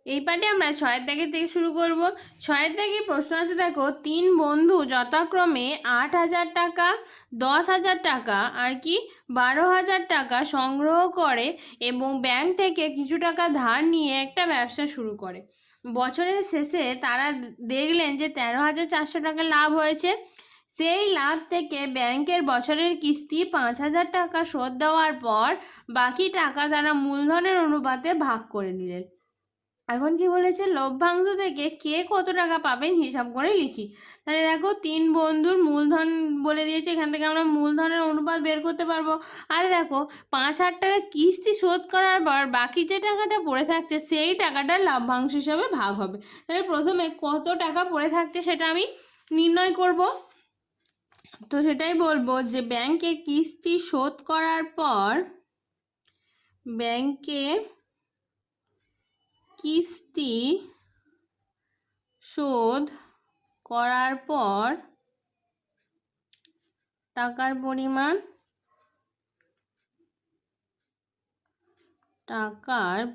এই পাঠে আমরা 6 দাগের থেকে শুরু করব। 6 দাগে প্রশ্ন আছে, দেখো 3 বন্ধু যথাক্রমে 8,000 টাকা, 10,000 টাকা আর কি 12,000 টাকা সংগ্রহ করে এবং ব্যাংক থেকে কিছু টাকা ধার নিয়ে একটা ব্যবসা শুরু করে। বছরের শেষে তারা দেখলেন যে 13,400 টাকা লাভ হয়েছে। সেই লাভ থেকে ব্যাংকের বছরের কিস্তি 5,000 টাকা শোধ দেওয়ার পর বাকি টাকা তারা মূলধনের অনুপাতে ভাগ করে নিলেন। এখন কি বলেছে, লভ্যাংশ থেকে কে কত টাকা পাবেন হিসাব করে লিখি। তাহলে দেখো 3 বন্ধুর মূলধন বলে দিয়েছে, এখান থেকে আমরা মূলধনের অনুপাত বের করতে পারবো। আর দেখো 5,000 টাকা কিস্তি শোধ করার পর বাকি যে টাকাটা পড়ে থাকছে সেই টাকাটা লভ্যাংশ হিসাবে ভাগ হবে। তাহলে প্রথমে কত টাকা পড়ে থাকছে সেটা আমি নির্ণয় করব। তো সেটাই বলবো যে ব্যাংকে কিস্তি শোধ করার পর ব্যাংকে কিস্তি শোধ করার পর টাকার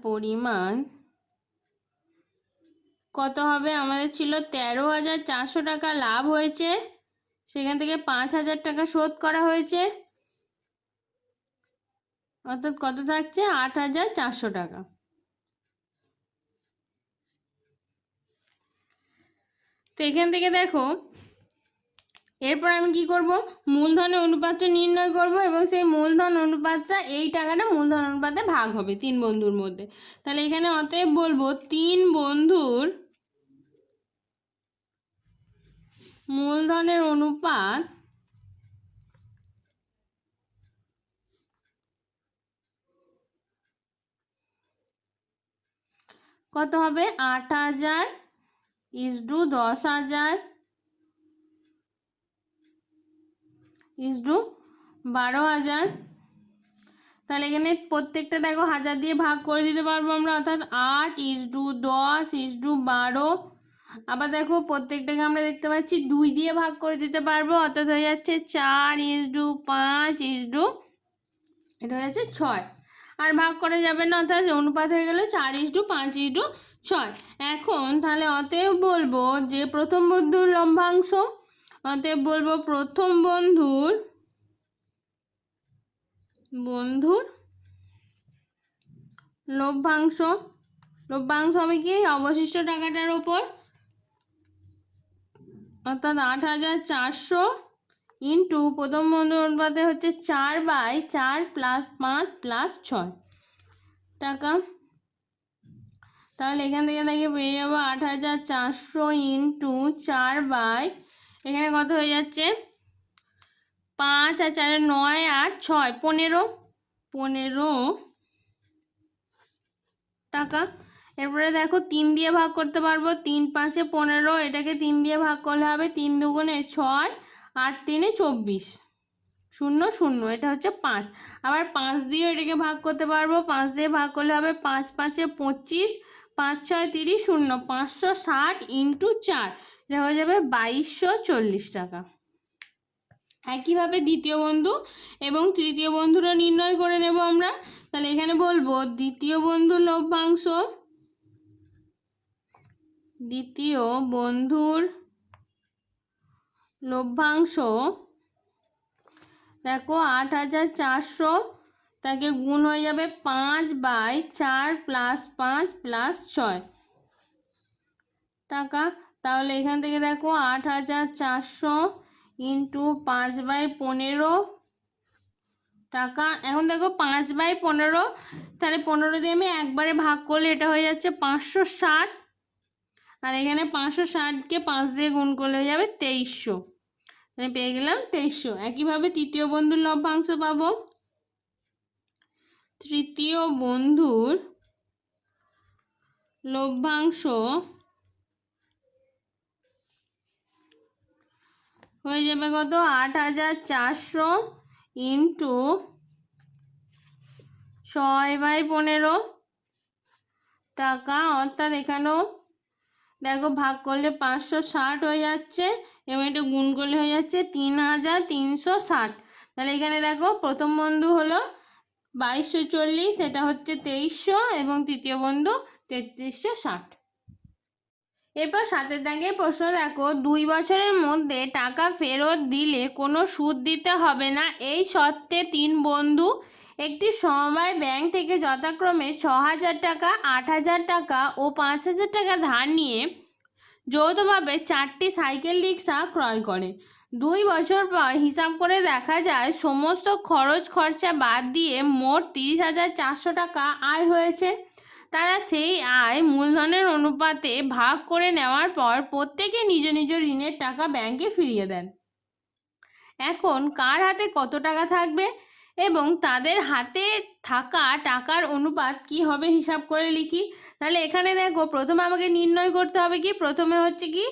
পরিমাণ কত হবে? আমাদের ছিল 13,400 টাকা লাভ হয়েছে, সেখান থেকে 5,000 টাকা শোধ করা হয়েছে, অর্থাৎ কত থাকছে 8,400 টাকা। তো এখান থেকে দেখো এরপর আমি কি করব, মূলধনের অনুপাতটা নির্ণয় করব এবং সেই মূলধন অনুপাতটা এই টাকাটা মূলধন অনুপাতে ভাগ হবে 3 বন্ধুর মধ্যে। তাহলে এখানে অতএব বলবো 3 বন্ধুর মূলধনের অনুপাত কত হবে? 8,000 ইসডু 10,000 ইসডু 12,000। তাহলে এখানে প্রত্যেকটা দেখো 1000 দিয়ে ভাগ করে দিতে পারবো আমরা, অর্থাৎ 8:10:12। আবার দেখো প্রত্যেকটাকে আমরা দেখতে পাচ্ছি 2 দিয়ে ভাগ করে দিতে পারবো, অর্থাৎ হয়ে যাচ্ছে 4:5 এটা হয়ে যাচ্ছে 6। আর ভাগ করা যাবে না, অর্থাৎ অনুপাত হয়ে গেল 4:5:6। এখন তাহলে অতএব বলবো যে প্রথম বন্ধুর লভ্যাংশ, অতএব বলবো প্রথম বন্ধুর লভ্যাংশ হবে কি অবশিষ্ট টাকাটার ওপর, অর্থাৎ 8,400 ইন্টু প্রথম বন্ধুর অনুপাতে হচ্ছে 4/4 + 5 + 6 টাকা। তাহলে এখান থেকে দেখে পেয়ে যাবো 8,400 ইন্টু 4 এখানে কত হয়ে যাচ্ছে 5 আর 4 9 আর 6 15 টাকা। এরপরে দেখো 3 দিয়ে ভাগ করতে পারবো, 3×5 = 15, এটাকে 3 দিয়ে ভাগ করলে হবে 3×2 = 6, 8×3 = 24, 0 0, এটা হচ্ছে 5। আবার 5 দিয়ে এটাকে ভাগ করতে পারবো, 5 দিয়ে ভাগ করলে হবে 5×5 = 25, 5×6 = 30, 0, 560 ইন্টু 4, এটা হয়ে যাবে 2,240 টাকা। একইভাবে দ্বিতীয় বন্ধু এবং তৃতীয় বন্ধুরা নির্ণয় করে নেব আমরা। তাহলে এখানে বলবো দ্বিতীয় বন্ধুর লভ্যাংশ দেখো 8,400, তাকে গুণ হয়ে যাবে 5/4 + 5 + 6 টাকা। তাহলে এখান থেকে দেখো 8,400 ইন্টু 5/15 টাকা। এখন দেখো 5/15, তাহলে 15 দিয়ে আমি একবারে ভাগ করলে এটা হয়ে যাচ্ছে 560, আর এখানে 560কে 5 দিয়ে গুণ করলে হয়ে যাবে 2300, মানে পেয়ে গেলাম 2300। একইভাবে তৃতীয় বন্ধুর লভ্যাংশ পাবো, তৃতীয় বন্ধুর লভ্যাংশ হয়ে যাবে কত 8,400 ইন্টু 6/15 টাকা, অর্থাৎ এখানেও দেখো ভাগ করলে 560 হয়ে যাচ্ছে এবং এটা গুণ করলে হয়ে যাচ্ছে 3,360। তাহলে এখানে দেখো প্রথম বন্ধু হলো 2,240, এটা হচ্ছে 2300 এবং তৃতীয় বন্ধু 3360। এরপর 7 দাগের প্রশ্ন দেখো, 2 বছরের মধ্যে টাকা ফেরত দিলে কোনো সুদ দিতে হবে না, এই শর্তে 3 বন্ধু একটি সমবায় ব্যাংক থেকে যথাক্রমে 6000 টাকা, 8000 টাকা ও 5000 টাকা ধার নিয়ে যৌথভাবে 4টি সাইকেল রিক্সা ক্রয় করে। 2 বছর পর হিসাব করে দেখা যায় সমস্ত খরচ খরচা বাদ দিয়ে মোট 30,400 টাকা আয় হয়েছে। তারা সেই আয় মূলধনের অনুপাতে ভাগ করে নেওয়ার পর প্রত্যেকে নিজ নিজ ঋণের টাকা ব্যাংকে ফিরিয়ে দেন। এখন কার হাতে কত টাকা থাকবে এবং তাদের হাতে থাকা টাকার অনুপাত কি হবে হিসাব করে লিখি। তাহলে এখানে দেখো, প্রথমে আমাকে নির্ণয় করতে হবে কি, প্রথমে হচ্ছে কি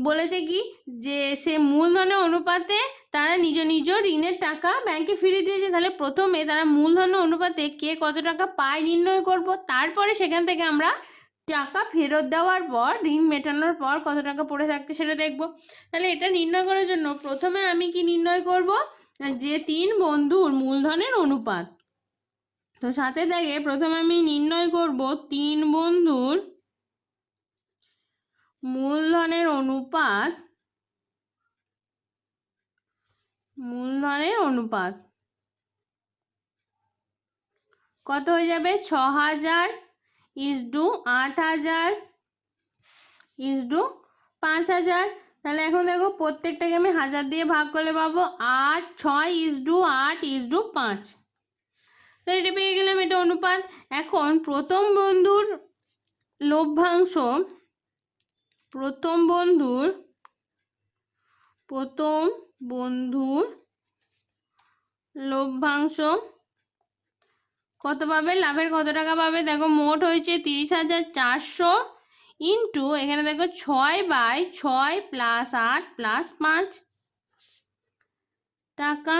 বলেছে কি যে সে মূলধনের অনুপাতে তারা নিজ নিজ ঋণের টাকা ব্যাংকে ফিরিয়ে দিয়েছে। তাহলে প্রথমে তারা মূলধনের অনুপাতে কে কত টাকা পায় নির্ণয় করব, তারপরে সেখান থেকে আমরা টাকা ফেরত দেওয়ার পর ঋণ মেটানোর পর কত টাকা পড়ে থাকছে সেটা দেখব। তাহলে এটা নির্ণয় করার জন্য প্রথমে আমি কি নির্ণয় করব, যে 3 বন্ধুর মূলধনের অনুপাত। তো 7 দাগে প্রথমে আমি নির্ণয় করব 3 বন্ধুর মূলধনের অনুপাত। কত হয়ে যাবে, 6000 ইসডু 8000 ইসডু 5000। তাহলে এখন দেখো প্রত্যেকটাকে আমি 1000 দিয়ে ভাগ করলে পাবো 8, 6 ইসডু 8 ইসডু 5। তাহলে এটা পেয়ে গেলাম, এটা অনুপাত। এখন প্রথম বন্ধুর লভ্যাংশ, প্রথম বন্ধুর লভ্যাংশ কত পাবে, লাভের কত টাকা পাবে, দেখো মোট হয়েছে 30,400 ইন্টু এখানে দেখো 6/6 প্লাস 8 প্লাস 5 টাকা।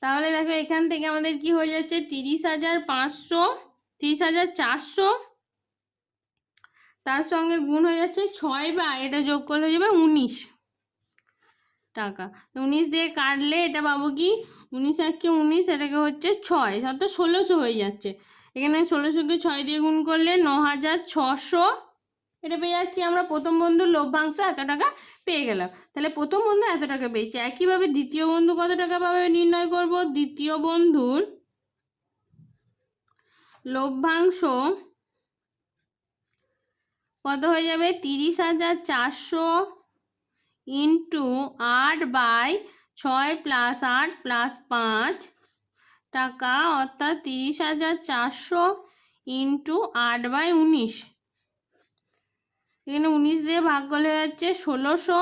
তাহলে দেখো এখান থেকে আমাদের কি হয়ে যাচ্ছে, 30,400 তার সঙ্গে গুণ হয়ে যাচ্ছে 6 বা এটা যোগ করলে হয়ে যাবে 19 টাকা। 19 দিয়ে কাটলে এটা পাবো কি, 19 1 19, এটাকে হচ্ছে 6, অর্থাৎ 1600 হয়ে যাচ্ছে। এখানে 1600কে 6 দিয়ে গুণ করলে 9600 এটা পেয়ে যাচ্ছি আমরা। প্রথম বন্ধুর লভ্যাংশ এত টাকা পেয়ে গেলাম। তাহলে প্রথম বন্ধু এত টাকা পেয়েছে। একইভাবে দ্বিতীয় বন্ধু কত টাকা পাবে নির্ণয় করব। দ্বিতীয় বন্ধুর লভ্যাংশ কত হয়ে যাবে, 30,400 ইন্টু 8/6 প্লাস 8 প্লাস 5 টাকা, অর্থাৎ 30,400 ইন্টু 8/19। এখানে 19 দিয়ে ভাগ করলে যাচ্ছে 1600,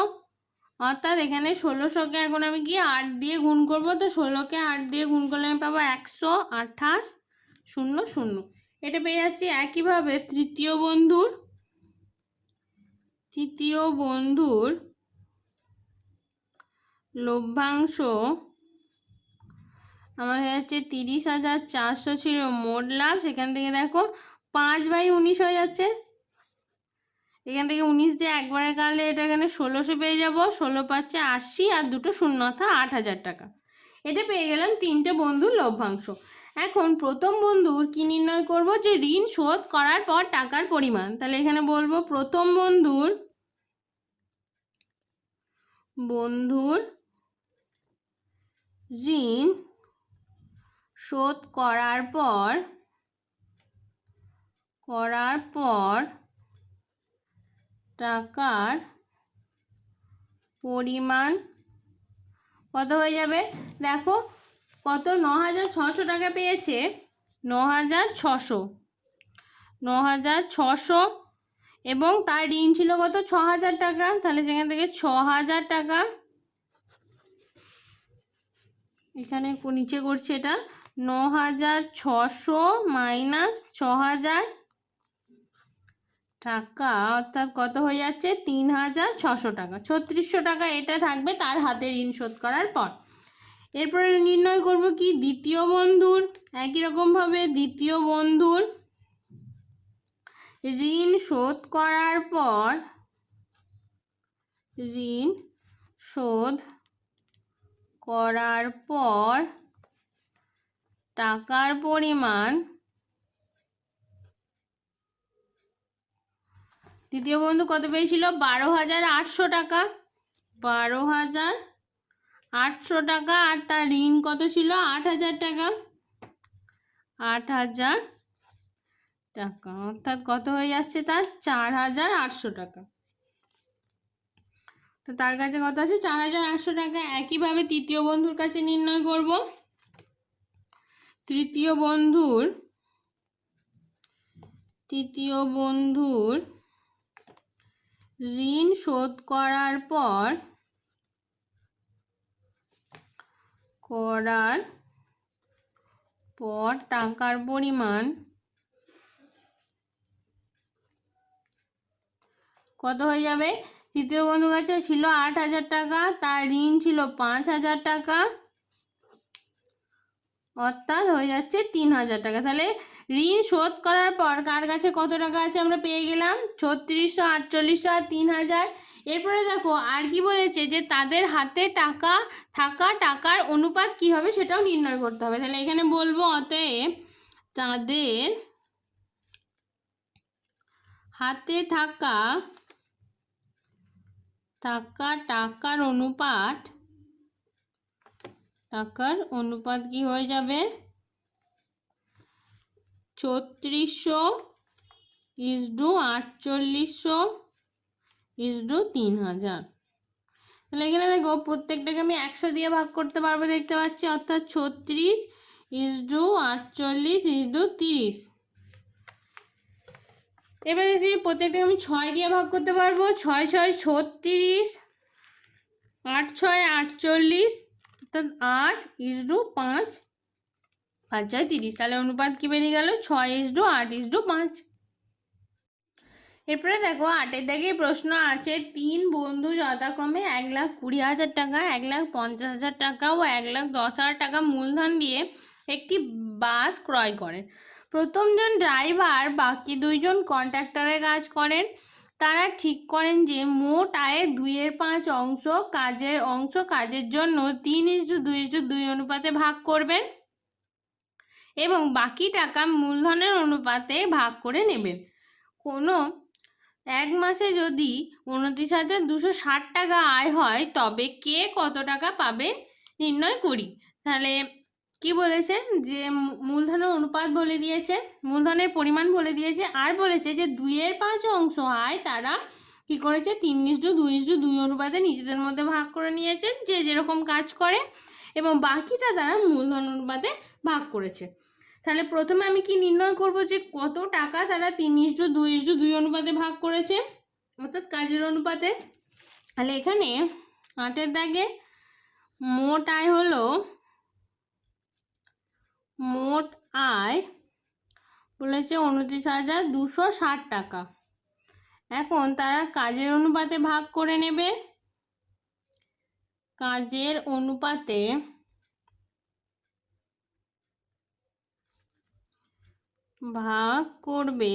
অর্থাৎ এখানে 1600কে এখন আমি কি 8 দিয়ে গুণ করব। তো 16কে 8 দিয়ে গুণ করলে আমি পাবো 128,000। এটা পেয়ে যাচ্ছি। একইভাবে তৃতীয় বন্ধুর লভ্যাংশ আমার হয়ে যাচ্ছে 30,400 ছিল মোট লাভ, সেখান থেকে দেখো 5/19 হয়ে যাচ্ছে। এখান থেকে 19 দিয়ে একবারে কাটলে এটা এখানে 1600 পেয়ে যাব। 16 পাচ্ছে 80 আর দুটো শূন্য, অর্থাৎ 8000 টাকা। এটা পেয়ে গেলাম 3টে বন্ধুর লভ্যাংশ। এখন প্রথম বন্ধুর কি নির্ণয় করব, যে ঋণ শোধ করার পর টাকার পরিমাণ। তাহলে এখানে বলবো প্রথম বন্ধুর ঋণ শোধ করার পর টাকার পরিমাণ কত হয়ে যাবে, দেখো কত, 9600 টাকা পেয়েছে। 9600 এবং তার ঋণ ছিল কত, 6000 টাকা। তাহলে সেখান থেকে 6000 টাকা, এখানে নিচে করছে এটা 9600 মাইনাস 6000 টাকা, অর্থাৎ কত হয়ে যাচ্ছে 3600 টাকা। 3600 টাকা এটা থাকবে তার হাতে ঋণ শোধ করার পর। এরপরে নির্ণয় করব কি, দ্বিতীয় বন্ধুর। একই রকমভাবে দ্বিতীয় বন্ধুর ঋণ শোধ করার পর টাকার পরিমাণ তৃতীয় বন্ধু কত পেয়েছিল? 12,800 টাকা, 12,800 টাকা। আর তার ঋণ কত ছিল? 8,000 টাকা, 8,000 টাকা, অর্থাৎ কত হয়ে যাচ্ছে তার? 4,800 টাকা। তো তার কাছে কত আছে? 4,800 টাকা। একইভাবে তৃতীয় বন্ধুর কাছে নির্ণয় করব। তৃতীয় বন্ধুর ঋণ শোধ করার পর টাকার পরিমাণ কত হয়ে যাবে? তৃতীয় বন্ধুর কাছে ছিল 8,000 টাকা, তার ঋণ ছিল 5,000 টাকা, অর্থাৎ হয়ে যাচ্ছে 3,000 টাকা। তাহলে ঋণ শোধ করার পর কার কাছে কত টাকা আছে আমরা পেয়ে গেলাম? 3600, 4800 আর 3,000। এরপরে দেখো আর কি বলেছে, যে তাদের হাতে টাকার অনুপাত কি হবে সেটাও নির্ণয় করতে হবে। তাহলে এখানে বলবো অতএব তাদের হাতে টাকার অনুপাত কি হয়ে যাবে? 36:48:3,000। তাহলে এখানে দেখো প্রত্যেকটাকে আমি 100 দিয়ে ভাগ করতে পারবো, দেখতে পাচ্ছি, অর্থাৎ 36:48:30। এবার দেখি প্রত্যেকটাকে আমি 6 দিয়ে ভাগ করতে পারবো, 6 6 36, 8 6 48, অর্থাৎ 8:5, 5 6 30। তাহলে অনুপাত কি বেরিয়ে গেল? 6:8:5। এরপরে দেখো 8-এর দাগে প্রশ্ন আছে, 3 বন্ধু যথাক্রমে 1,20,000 টাকা, 1,50,000 টাকা ও 1,10,000 টাকা মূলধন দিয়ে একটি বাস ক্রয় করেন। প্রথমজন ড্রাইভার, বাকি 2জন কন্ট্রাক্টরের কাজ করেন। তারা ঠিক করেন যে মোট আয়ের 2/5 অংশ কাজের জন্য 3:2:2 অনুপাতে ভাগ করবেন এবং বাকি টাকা মূলধনের অনুপাতে ভাগ করে নেবেন। কোনো এক মাসে যদি 29,260 টাকা আয় হয় তবে কে কত টাকা পাবেন নির্ণয় করি। তাহলে কি বলেছে, যে মূলধনের অনুপাত বলে দিয়েছে, মূলধনের পরিমাণ বলে দিয়েছে, আর বলেছে যে 2/5 অংশ আয় তারা কি করেছে? 3:2:2 অনুপাতে নিজেদের মধ্যে ভাগ করে নিয়েছেন, যে যেরকম কাজ করে, এবং বাকিটা তারা মূলধন অনুপাতে ভাগ করেছে। তাহলে প্রথমে আমি কি নির্ণয় করব, যে কত টাকা তারা 3:2:2 অনুপাতে ভাগ করেছে, অর্থাৎ কাজের অনুপাতে। তাহলে এখানে 8-এর দাগে মোট আয় বলেছে 29,260 টাকা। এখন তারা কাজের অনুপাতে ভাগ করে নেবে। কাজের অনুপাতে ভাগ করবে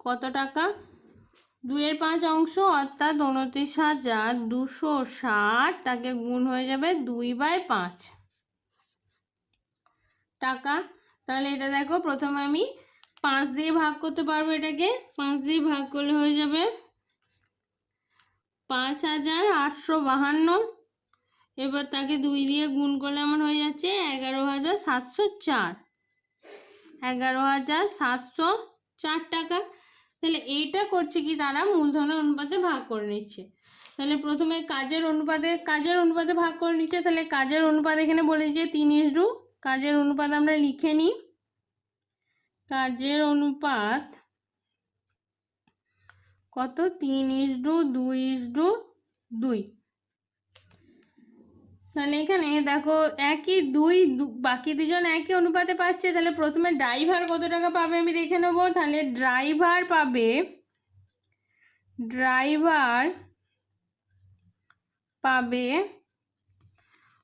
কত টাকা? 2/5 অংশ, অর্থাৎ 29,260, তাকে গুণ হয়ে যাবে 2/5 টাকা। তাহলে এটা দেখো প্রথমে আমি 5 দিয়ে ভাগ করতে পারবো, এটাকে 5 দিয়ে ভাগ করলে হয়ে যাবে 5,852। এবার তাকে 2 দিয়ে গুণ করলে আমার হয়ে যাচ্ছে 11,704, 11,704 টাকা। তাহলে এইটা করছে কি, তারা মূলধনের অনুপাতে ভাগ করে নিচ্ছে। তাহলে প্রথমে কাজের অনুপাতে ভাগ করে নিচ্ছে। তাহলে কাজের অনুপাত এখানে বলে যে 3:2, কাজের অনুপাত আমরা লিখে নিই। কাজের অনুপাত কত? 3:2:2। তাহলে এখানে দেখো বাকি 2জন একই অনুপাতে পাচ্ছে। তাহলে প্রথমে ড্রাইভার কত টাকা পাবে আমি দেখে নেবো। তাহলে ড্রাইভার পাবে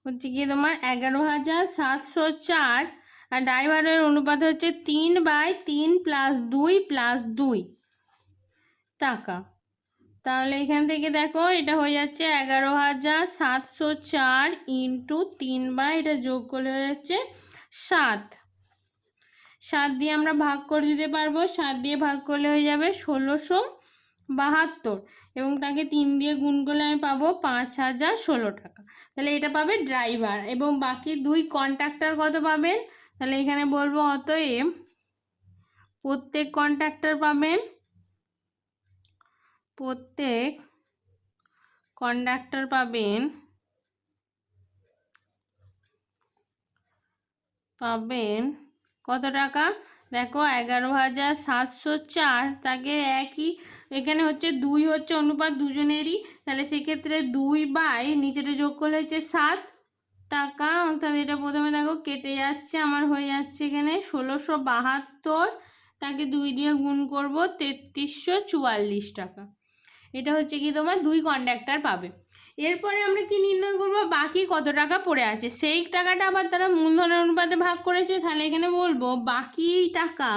হচ্ছে কি তোমার 11,704, আর ড্রাইভারের অনুপাত হচ্ছে 3/3 + 2 + 2 টাকা। তাহলে এখান থেকে দেখো এটা হয়ে যাচ্ছে 11,704 × 3 এটা যোগ করলে হয়ে যাচ্ছে 7। 7 দিয়ে আমরা ভাগ করে দিতে পারবো, 7 দিয়ে ভাগ করলে হয়ে যাবে 1,600 72 এবং তাকে 3 দিয়ে গুণ করলে আমি পাবো 5016 টাকা। তাহলে এটা পাবে ড্রাইভার। এবং বাকি 2 কন্ট্রাক্টর কত পাবেন? তাহলে এখানে বলবো অতএব প্রত্যেক কন্ট্রাক্টর পাবেন কত টাকা? দেখো 11,704। তাকে একই, এখানে হচ্ছে 2 হচ্ছে অনুপাত দুজনেরই, তাহলে সেক্ষেত্রে 2 বাই নিচেটা যোগ করলে হচ্ছে 7 টাকা। অর্থাৎ এটা প্রথমে দেখো কেটে যাচ্ছে, আমার হয়ে যাচ্ছে এখানে 1672। তাকে 2 দিয়ে গুণ করব 3344 টাকা। এটা হচ্ছে কি তোমার 2 কন্ডাক্টর পাবে। এরপরে আমরা কি নির্ণয় করব? বাকি কত টাকা পড়ে আছে সেই টাকাটা আবার তারা মূলধনের অনুপাতে ভাগ করেছে। তাহলে এখানে বলবো বাকি টাকা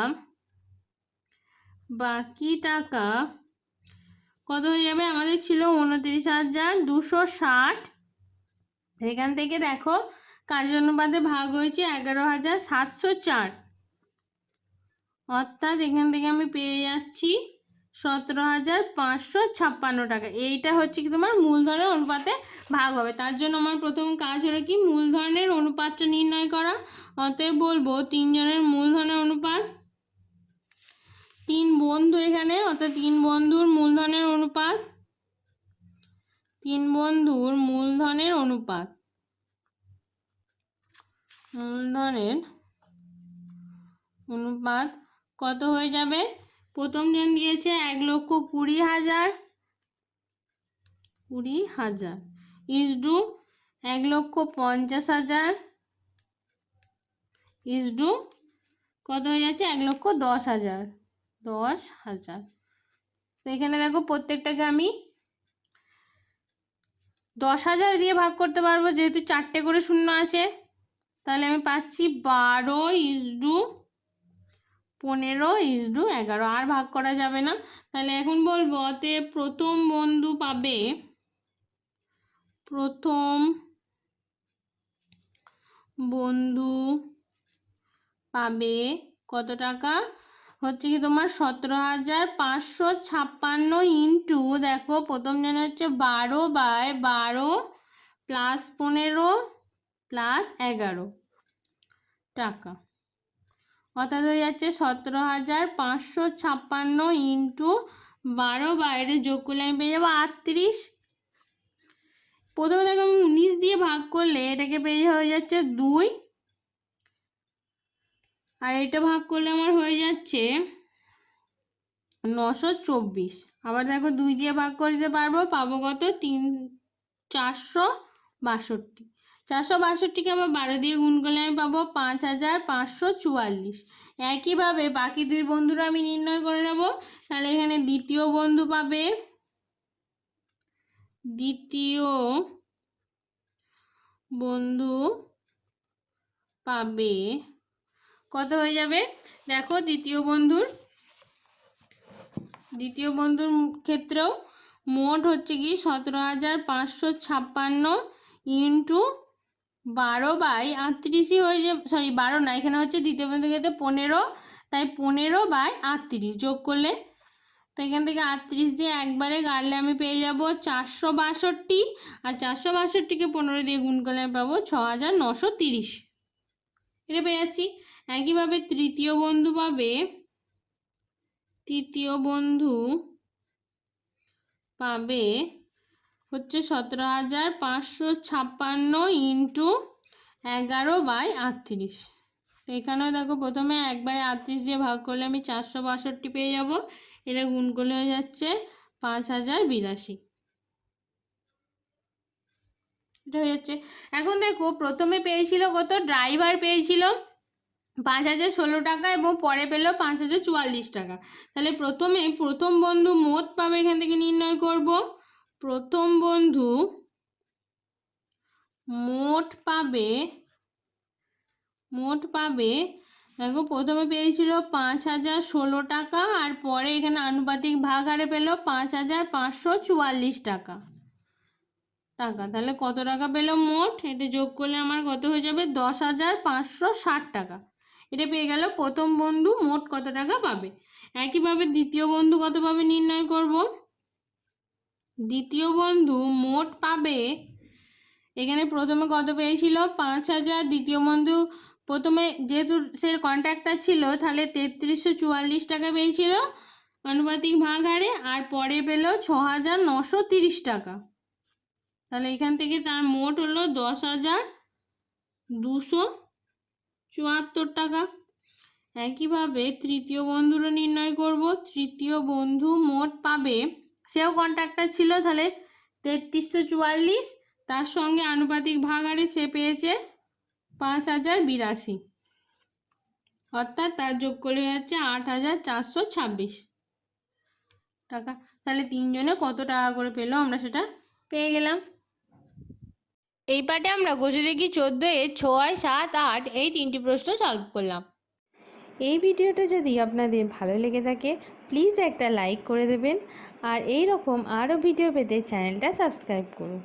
কত হয়ে যাবে? আমাদের ছিল 29,260। এখান থেকে দেখো কাজের অনুপাতে ভাগ হয়েছে 11,704। অর্থাৎ এখান থেকে আমি পেয়ে যাচ্ছি 17,556 টাকা। এইটা হচ্ছে কি তোমার মূলধনের অনুপাতে ভাগ হবে। তার জন্য আমার প্রথম কাজ হলো কি মূলধনের অনুপাতটা নির্ণয় করা। অতএব বলবো 3 জনের মূলধনের অনুপাত, 3 বন্ধু এখানে, অর্থাৎ 3 বন্ধুর মূলধনের অনুপাত, কত হয়ে যাবে? প্রথম জন দিয়েছে 1,20,000 ইসডু 1,50,000 ইসডু কত হয়ে যাচ্ছে? 1,10,000। তো এখানে দেখো প্রত্যেকটাকে আমি 10,000 দিয়ে ভাগ করতে পারবো, যেহেতু 4টে করে শূন্য আছে। তাহলে আমি পাচ্ছি 12:15:11। আর ভাগ করা যাবে না। তাহলে এখন বলবো অতএব প্রথম বন্ধু পাবে কত টাকা? হচ্ছে কি তোমার 17,556 ইন্টু, দেখো প্রথম জনে হচ্ছে 12/12 প্লাস 15 প্লাস 11 টাকা। অর্থাৎ হয়ে যাচ্ছে 17,556 ইন্টু 12, বাইরে যোগ করলে আমি পেয়ে যাবো 38। প্রথমে দেখো আমি 19 দিয়ে ভাগ করলে এটাকে পেয়ে হয়ে যাচ্ছে 2, আর এটা ভাগ করলে আমার হয়ে যাচ্ছে 924। আবার দেখো 2 দিয়ে ভাগ করে দিতে পারবো, পাবো কত? 462। 462কে আবার 12 দিয়ে গুণ করলে আমি পাবো 5,544। একইভাবে বাকি 2 বন্ধুরা আমি নির্ণয় করে নেব। তাহলে এখানে দ্বিতীয় বন্ধু পাবে কত হয়ে যাবে? দেখো দ্বিতীয় বন্ধুর ক্ষেত্রেও মোট হচ্ছে কি 17,556 ইন্টু 12/38 হয়ে যাবে। সরি 12 না, এখানে হচ্ছে দ্বিতীয় বন্ধুর ক্ষেত্রে 15, তাই 15/38 যোগ করলে, তো এখান থেকে 38 দিয়ে একবারে গাড়লে আমি পেয়ে যাব 462। আর 462কে 15 দিয়ে গুণ করলে আমি পাবো 6,930। এটা পেয়ে যাচ্ছি। একইভাবে তৃতীয় বন্ধু পাবে হচ্ছে 17,556 ইন্টু 11/38। তো এখানেও দেখো প্রথমে একবারে 38 দিয়ে ভাগ করলে আমি 462 পেয়ে যাব। এটা গুণ করলে হয়ে যাচ্ছে 5,082। এটা হয়ে যাচ্ছে। এখন দেখো প্রথমে পেয়েছিল কত? ড্রাইভার পেয়েছিল 5,016 টাকা এবং পরে পেল 5,044 টাকা। তাহলে প্রথম বন্ধু মোট পাবে, এখান থেকে নির্ণয় করব। প্রথম বন্ধু মোট পাবে দেখো প্রথমে পেয়েছিল 5,016 টাকা, আর পরে এখানে আনুপাতিক ভাগ হারে পেল 5,544 টাকা। তাহলে কত টাকা পেল মোট? এটা যোগ করলে আমার কত হয়ে যাবে? 10,560 টাকা। এটা পেয়ে গেল প্রথম বন্ধু মোট কত টাকা পাবে। একইভাবে দ্বিতীয় বন্ধু কত পাবে নির্ণয় করব। দ্বিতীয় বন্ধু মোট পাবে, এখানে প্রথমে কত পেয়েছিল 5,000, দ্বিতীয় বন্ধু প্রথমে যেহেতু সে কন্ট্রাক্টর ছিল তাহলে 3344 টাকা পেয়েছিল আনুপাতিক ভাগ হারে, আর পরে পেল 6,930 টাকা। তাহলে এখান থেকে তার মোট হলো 10,274 টাকা। একইভাবে তৃতীয় বন্ধুরও নির্ণয় করব। তৃতীয় বন্ধু মোট পাবে, সেও কন্ট্রাক্টর ছিল, তাহলে 3344, তার সঙ্গে আনুপাতিক ভাগ হারে সে পেয়েছে 5,082, অর্থাৎ তার যোগ করলে যাচ্ছে 8,426 টাকা। তাহলে তিনজনে কত টাকা করে পেলো আমরা সেটা পেয়ে গেলাম। এই পার্টে আমরা কষে দেখি 14-এর 6, 7, 8 এই 3টি প্রশ্ন সলভ করলাম। এই ভিডিওটা যদি আপনাদের ভালো লেগে থাকে প্লিজ একটা লাইক করে দেবেন, আর এই রকম আরও ভিডিও পেতে চ্যানেলটা সাবস্ক্রাইব করুন।